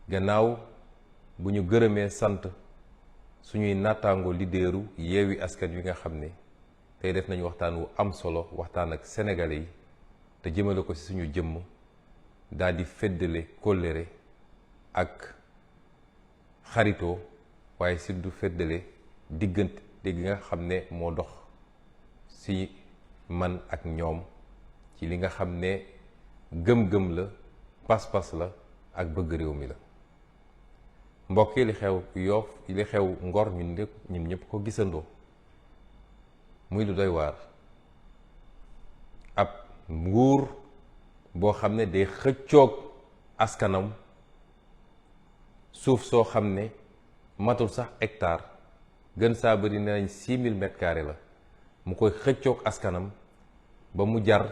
gannaaw bu ñu gërëmee sant suñuy nattaango leaderu Yewwi Askan Wi nga xam ne tey def nañu waxtaan wu am solo waxtaan ak sénégalais yi te jëmale ko ci suñu jëmm daal di feddale kóllëre ak xaritoo waaye surtout feddale diggante gi nga xam ne moo dox ci man ak ñoom ci li nga xam ne gëm-gëm la pas-pas la ak bëgg réew mi la mbokk yi li xew Yoff li xew Ngor ñun ñëpp ko gisandoo muy lu doy waar ab nguur boo xam ne day xëccoog askanam suuf soo xam ne matul sax hectare gën saa bëri ne nañ 6000 mètres carrés la mu koy xëccoog askanam ba mu jar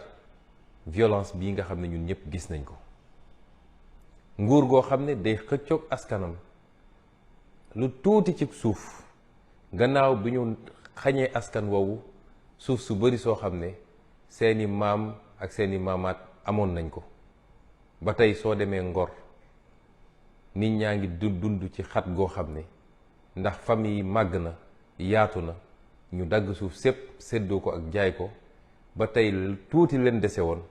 violence bii nga xam ne ñun ñëpp gis nañ ko nguur goo xam ne day xëccoog askanam lu tuuti ci suuf gannaaw bi ñu xañee askan woowu suuf su bari soo xam ne seeni maam ak seeni maamaat amoon nañ ko ba tey soo demee Ngor nit ñaa ngi dund ci xat goo xam ne ndax famille màgg na yaatu na ñu dagg suuf sépp séddoo ko ak jaay ko ba tey tuuti leen dese woon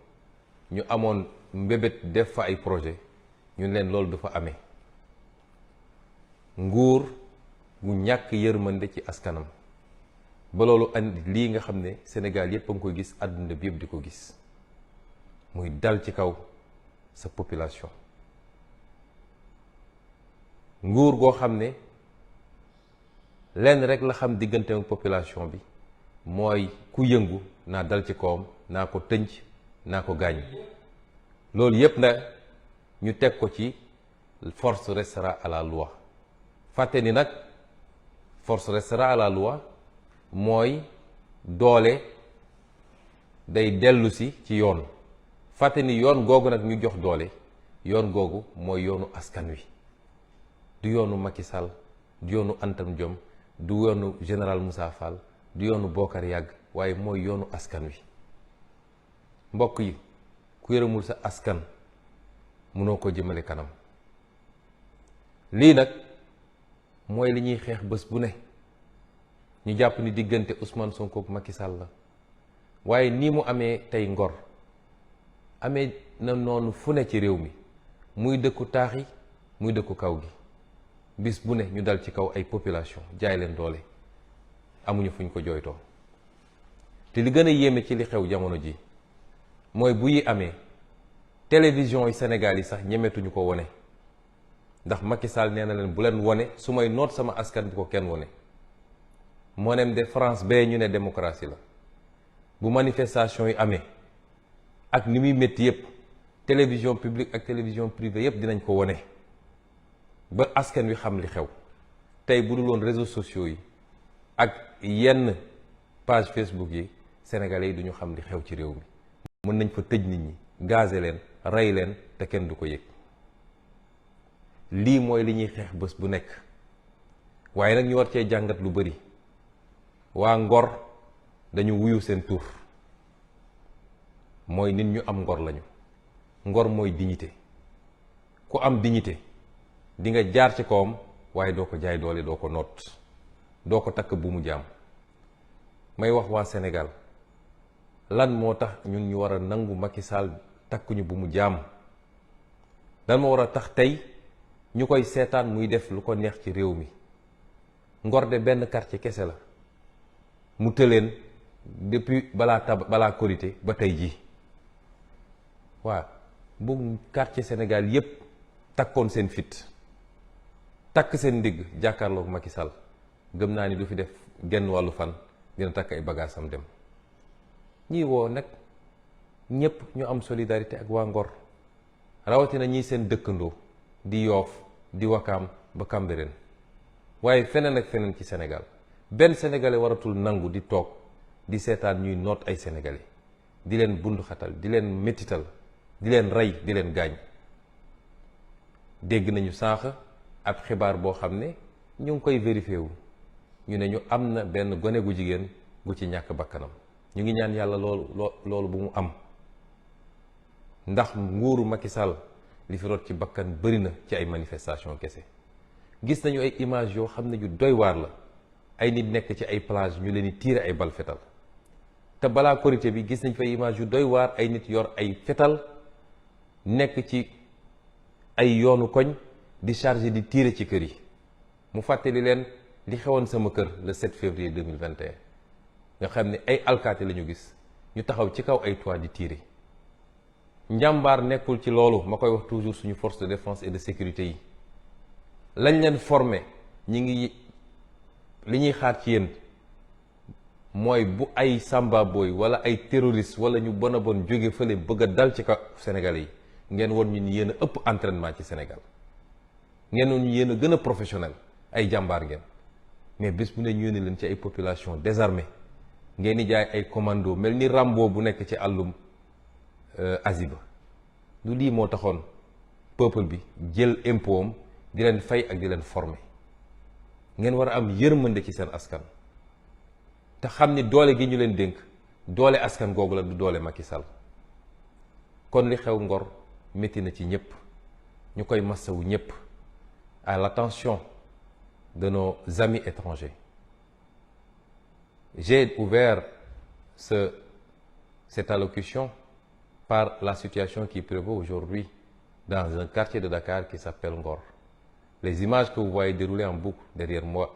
ñu amoon mbébét def fa ay projet ñu leen loolu du fa amee nguur gu ñàkk yërmande ci askanam ba loolu andi lii nga xam ne Sénégal yépp a ngi koy gis àdduna bi yépp di ko gis muy dal ci kaw sa population nguur goo xam ne lenn rek la xam diggante ak population bi mooy ku yëngu naa dal ci kawam naa ko tënc naa ko gaañ loolu yépp na ñu teg ko ci force restera à la loi fàtte ni nag force restera à la loi mooy doole day dellu si ci yoon fàtte ni yoon googu nag ñu jox doole yoon googu mooy yoonu askan wi du yoonu Macky Sall du yoonu Antam Diome du yoonu général Moussa Fall du yoonu Bokar Yàgg waaye mooy yoonu askan wi mbokk yi ku yërëmul sa askan mënoo ko jëmale kanam lii nag mooy li ñuy xeex bés bu ne ñu jàpp ni diggante Ousmane Sonko ak Macky Sall la waaye nii mu amee tey Ngor amee na noonu fu ne ci réew mi muy dëkku taax yi muy dëkku kaw gi bis bu ne ñu dal ci kaw ay population jaay leen doole amuñu fuñ ko jooytoo te li gën a yéeme ci li xew jamono ji mooy bu yi amee télévision yi Sénégal yi sax ñemetuñu ko wone ndax Macky Sall nee na leen bu leen wone su may noot sama askan bu ko kenn wone moo nem de France bee ñu ne démocratie la bu manifestation yi amee ak ni muy métti yépp télévision publique ak télévision privée yépp dinañ ko wone ba askan wi xam li xew tey bu dul woon réseaux sociaux yi ak yenn page Facebook yi sénégalais yi duñu xam li xew ci réew mi mën nañ fa tëj nit ñi gazé leen rey leen te kenn du ko yëg lii mooy li ñuy xeex bés bu nekk waaye nag ñu war cee jàngat lu bari waa Ngor dañu wuyu seen tur mooy nit ñu am ngor lañu ngor mooy dignité ku am dignité di nga jaar ci kawam waaye doo ko jaay doole doo ko noot doo ko takk bu mu jaam may wax waa Sénégal lan moo tax ñun ñu war a nangu Macky Sall takkuñu bu mu jaam lan moo war a tax tey ñu koy seetaan muy def lu ko neex ci réew mi Ngor de benn quartier kese la mu tëleen depuis balaa Korité ba tey jii waaw bu quartier Sénégal yépp takkoon seen fit takk seen ndigg jàkkaarloog Macky Sall gëm naa ni du fi def genn wàllu fan dina takk ay bagaasam dem ñii woo nag ñépp ñu am solidarité ak waa Ngor rawatina ñii seen dëkkandoo di Yoff di Wakaam ba Cambérène waaye feneen ak feneen ci Sénégal benn sénégalais waratul nangu di toog di seetaan ñuy noot ay sénégalais di leen bunduxatal di leen métital di leen rey di leen gaañ dégg nañu sànq ab xibaar boo xam ne ñu ngi koy vérifié wu ñu ne ñu am na benn gone gu jigéen gu ci ñàkk bakkanam ñu ngi ñaan yàlla loolu bu mu am ndax nguuru Macky Sall li fi rot ci bakkan bëri na ci ay manifestation kese. gis nañu ay image yoo xam ne yu doy waar la, ay nit nekk ci ay plage ñu leen di tiire ay bal fetal. te balaa korité bi gis nañ fa image yu doy waar, ay nit yor ay fetal nekk ci ay yoonu koñ di chargé di tiire ci kër yi. mu fàttali leen li xewoon sama kër le 7 février 2021 nga xam ne ay alkaati la ñu gis ñu taxaw ci kaw ay toit di tiire. njàmbaar nekkul ci loolu, ma koy wax toujours suñu force de défense et de sécurité yi lañ leen formé li ñuy xaar ci yéen mooy bu ay samba boy wala ay terroriste wala ñu bon a bon jóge fële bëgg a dal ci kaw Sénégalais yi ngeen won ñu ni yéen a ëpp entraînement ci Sénégal, ngeen won ñu yéen a gën a professionnel, ay jàmbaar ngeen. mais bés bu ne ñu yónni leen ci ay population désarmée ngeen di jaay ay commando mel ni Rambo bu nekk ci àllum Aziba. du lii moo taxoon peuple bi jël impôt am di leen fay ak di leen former. ngeen war a am yërmande ci seen askan te xam ni doole gi ñu leen dénk doole askan googu la, du doole Macky Sall. kon li xew Ngor métti na ci ñëpp, ñu koy massawu ñëpp, à l'attention de nos amis étrangers. J'ai ouvert cette allocution par la situation qui prévaut aujourd'hui dans un quartier de Dakar qui s'appelle Ngor. Les images que vous voyez dérouler en boucle derrière moi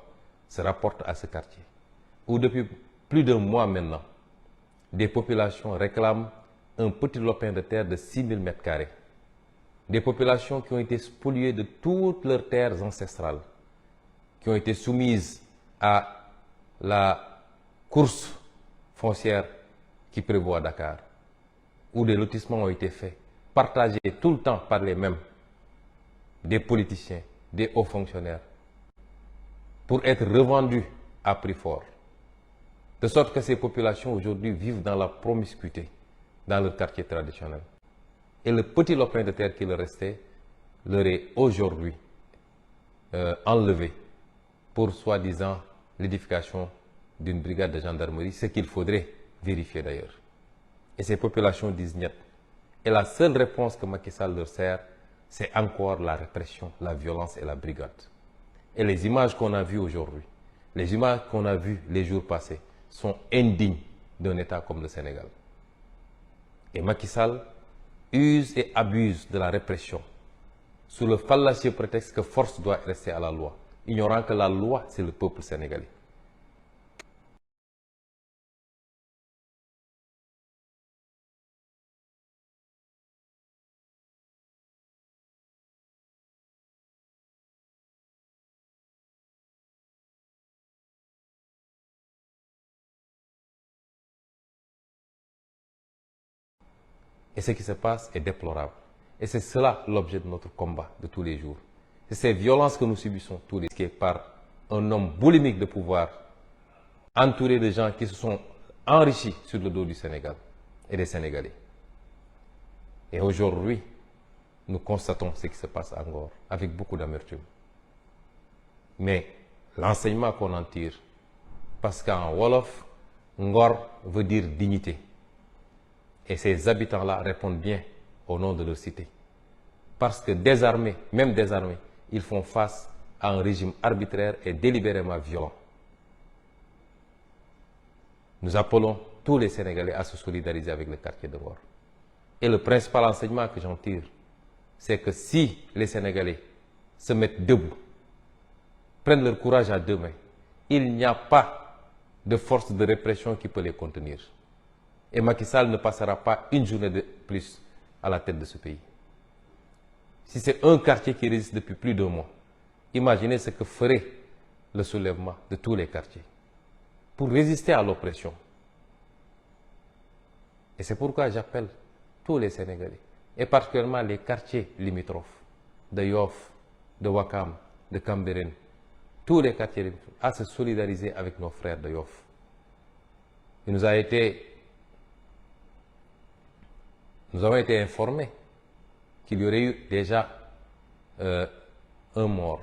se rapportent à ce quartier, où depuis plus d'un mois maintenant, des populations réclament un petit lopin de terre de 6000 m². Des populations qui ont été spoliées de toutes leurs terres ancestrales, qui ont été soumises à la course foncière qui prévaut à Dakar, où des lotissements ont été faits, partagés tout le temps par les mêmes, des politiciens, des hauts fonctionnaires, pour être revendus à prix fort. De sorte que ces populations aujourd'hui vivent dans la promiscuité dans leur quartier traditionnel. Et le petit lopin de terre qui leur restait leur est aujourd'hui enlevé pour soi-disant l'édification d'une brigade de gendarmerie, ce qu'il faudrait vérifier d'ailleurs. Et ces populations disent niet. Et la seule réponse que Macky Sall leur sert, c'est encore la répression, la violence et la brigade. Et les images qu'on a vues aujourd'hui, les images qu'on a vues les jours passés, sont indignes d'un État comme le Sénégal. Et Macky Sall use et abuse de la répression sous le fallacieux prétexte que force doit rester à la loi, ignorant que la loi, c'est le peuple sénégalais. Et ce qui se passe est déplorable. Et c'est cela l'objet de notre combat de tous les jours. C'est ces violences que nous subissons tous les jours par un homme boulimique de pouvoir, entouré de gens qui se sont enrichis sur le dos du Sénégal et des Sénégalais. Et aujourd'hui, nous constatons ce qui se passe à Ngor avec beaucoup d'amertume. Mais l'enseignement qu'on en tire, parce qu'en Wolof, Ngor veut dire dignité. Et ces habitants-là répondent bien au nom de leur cité. Parce que désarmés, même désarmés, ils font face à un régime arbitraire et délibérément violent. Nous appelons tous les Sénégalais à se solidariser avec le quartier de Ngor. Et le principal enseignement que j'en tire, c'est que si les Sénégalais se mettent debout, prennent leur courage à deux mains, il n'y a pas de force de répression qui peut les contenir. Et Macky Sall ne passera pas une journée de plus à la tête de ce pays. Si c'est un quartier qui résiste depuis plus d'un mois, imaginez ce que ferait le soulèvement de tous les quartiers pour résister à l'oppression. Et c'est pourquoi j'appelle tous les Sénégalais, et particulièrement les quartiers limitrophes de Yoff, de Ouakam, de Cambérène, tous les quartiers limitrophes, à se solidariser avec nos frères de Yoff. Il nous avons été informés qu'il y aurait eu déjà un mort,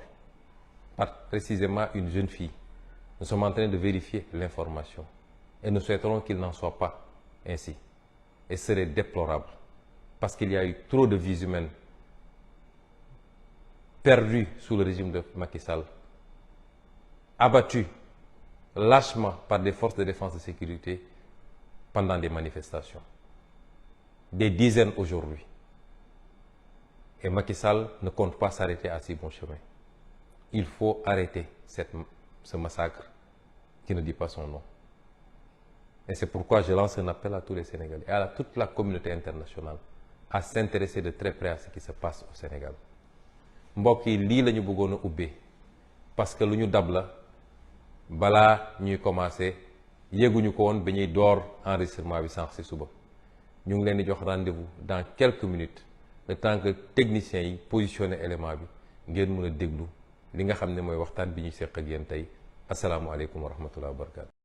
précisément une jeune fille. Nous sommes en train de vérifier l'information et nous souhaiterons qu'il n'en soit pas ainsi. Et ce serait déplorable parce qu'il y a eu trop de vies humaines perdus sous le régime de Macky Sall, abattus lâchement par des forces de défense et de sécurité pendant des manifestations. Des dizaines aujourd'hui. Et Macky Sall ne compte pas s'arrêter à si bon chemin. Il faut arrêter ce massacre qui ne dit pas son nom. Et c'est pourquoi je lance un appel à tous les Sénégalais et à toute la communauté internationale à s'intéresser de très près à ce qui se passe au Sénégal. mbokk yi lii la ñu bëggoon a ubbee parce que lu ñu dab la balaa ñuy commencé yéguñu ko woon ba ñuy door enregistrement bi sànq ci suba ñu ngi leen di jox rendez-vous dans quelques minutes le temps que techniciens yi positionné élément bi ngeen mën a déglu li nga xam ne mooy waxtaan bi ñuy seq ak yéen tey asalaamualeykum wa rahmatulah wa barakaatu.